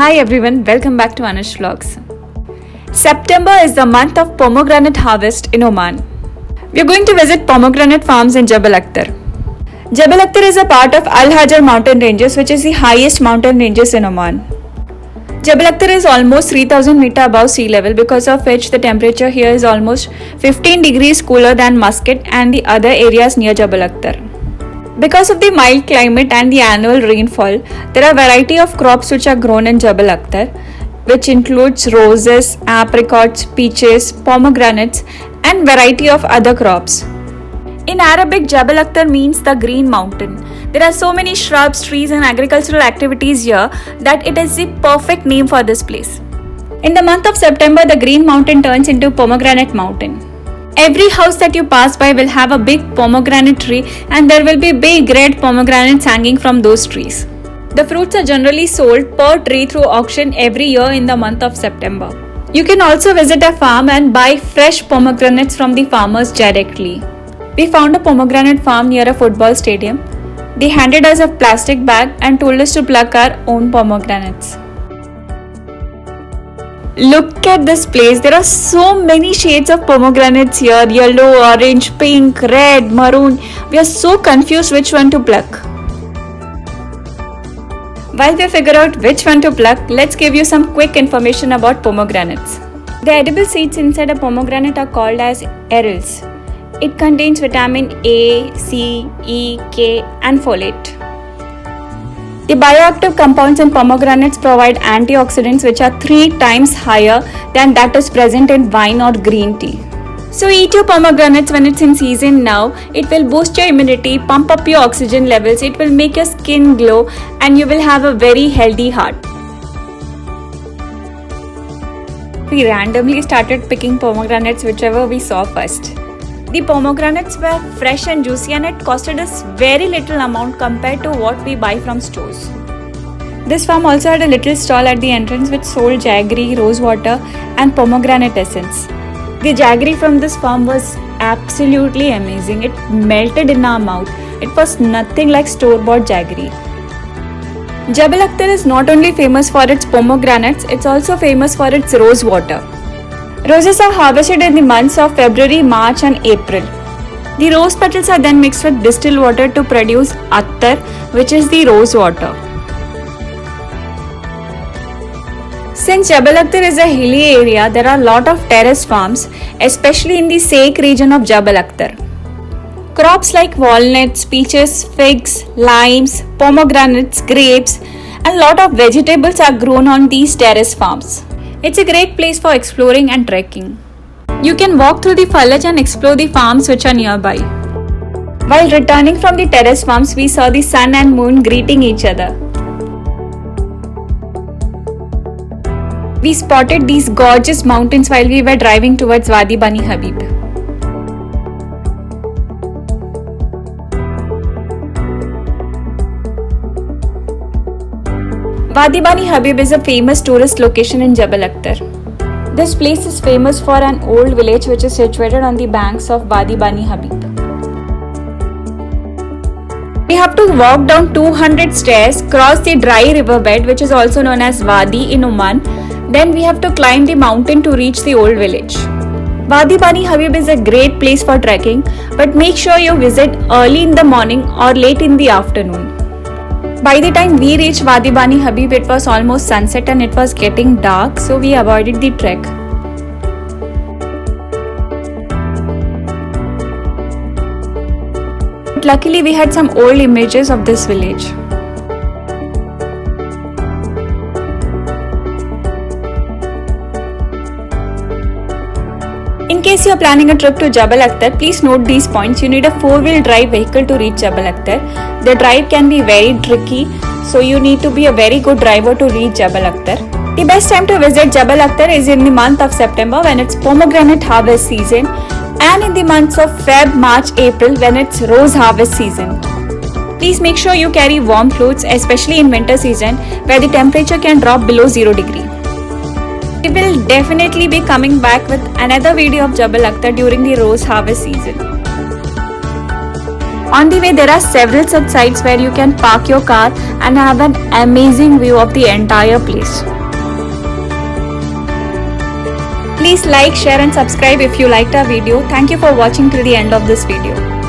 Hi everyone, welcome back to Anush Vlogs. September is the month of pomegranate harvest in Oman. We are going to visit pomegranate farms in Jabal Akhtar. Jabal Akhtar is a part of Al Hajar mountain ranges, which is the highest mountain ranges in Oman. Jabal Akhtar is almost 3000 meter above sea level, because of which the temperature here is almost 15 degrees cooler than Muscat and the other areas near Jabal Akhtar. Because of the mild climate and the annual rainfall, there are a variety of crops which are grown in Jabal Akhtar, which includes roses, apricots, peaches, pomegranates and variety of other crops. In Arabic, Jabal Akhtar means the green mountain. There are so many shrubs, trees and agricultural activities here that it is the perfect name for this place. In the month of September, the green mountain turns into pomegranate mountain. Every house that you pass by will have a big pomegranate tree, and there will be big red pomegranates hanging from those trees. The fruits are generally sold per tree through auction every year in the month of September. You can also visit a farm and buy fresh pomegranates from the farmers directly. We found a pomegranate farm near a football stadium. They handed us a plastic bag and told us to pluck our own pomegranates. Look at this place. There are so many shades of pomegranates here. Yellow, orange, pink, red, maroon. We are so confused which one to pluck. While we figure out which one to pluck, let's give you some quick information about pomegranates. The edible seeds inside a pomegranate are called as arils. It contains vitamin A, C, E, K and folate. The bioactive compounds in pomegranates provide antioxidants which are 3 times higher than that is present in wine or green tea. So eat your pomegranates when it's in season now. It will boost your immunity, pump up your oxygen levels, it will make your skin glow and you will have a very healthy heart. We randomly started picking pomegranates whichever we saw first. The pomegranates were fresh and juicy and it costed us very little amount compared to what we buy from stores. This farm also had a little stall at the entrance which sold jaggery, rose water and pomegranate essence. The jaggery from this farm was absolutely amazing. It melted in our mouth. It was nothing like store-bought jaggery. Jabal Akhtar is not only famous for its pomegranates, it's also famous for its rose water. Roses are harvested in the months of February, March and April. The rose petals are then mixed with distilled water to produce attar, which is the rose water. Since Jabal Akhtar is a hilly area, there are a lot of terrace farms, especially in the Sheikh region of Jabal Akhtar. Crops like walnuts, peaches, figs, limes, pomegranates, grapes and lot of vegetables are grown on these terrace farms. It's a great place for exploring and trekking. You can walk through the foliage and explore the farms which are nearby. While returning from the terrace farms, we saw the sun and moon greeting each other. We spotted these gorgeous mountains while we were driving towards Wadi Bani Habib. Wadi Bani Habib is a famous tourist location in Jabal Akhtar. This place is famous for an old village which is situated on the banks of Wadi Bani Habib. We have to walk down 200 stairs, cross the dry riverbed which is also known as Wadi in Oman. Then we have to climb the mountain to reach the old village. Wadi Bani Habib is a great place for trekking, but make sure you visit early in the morning or late in the afternoon. By the time we reached Wadi Bani Habib, it was almost sunset and it was getting dark, so we avoided the trek. But luckily, we had some old images of this village. In case you are planning a trip to Jabal Akhtar, please note these points. You need a 4-wheel drive vehicle to reach Jabal Akhtar. The drive can be very tricky, so you need to be a very good driver to reach Jabal Akhtar. The best time to visit Jabal Akhtar is in the month of September when it's pomegranate harvest season, and in the months of Feb, March, April when it's rose harvest season. Please make sure you carry warm clothes, especially in winter season where the temperature can drop below 0 degree. We will definitely be coming back with another video of Jabal Akhtar during the rose harvest season. On the way, there are several such sites where you can park your car and have an amazing view of the entire place. Please like, share and subscribe if you liked our video. Thank you for watching till the end of this video.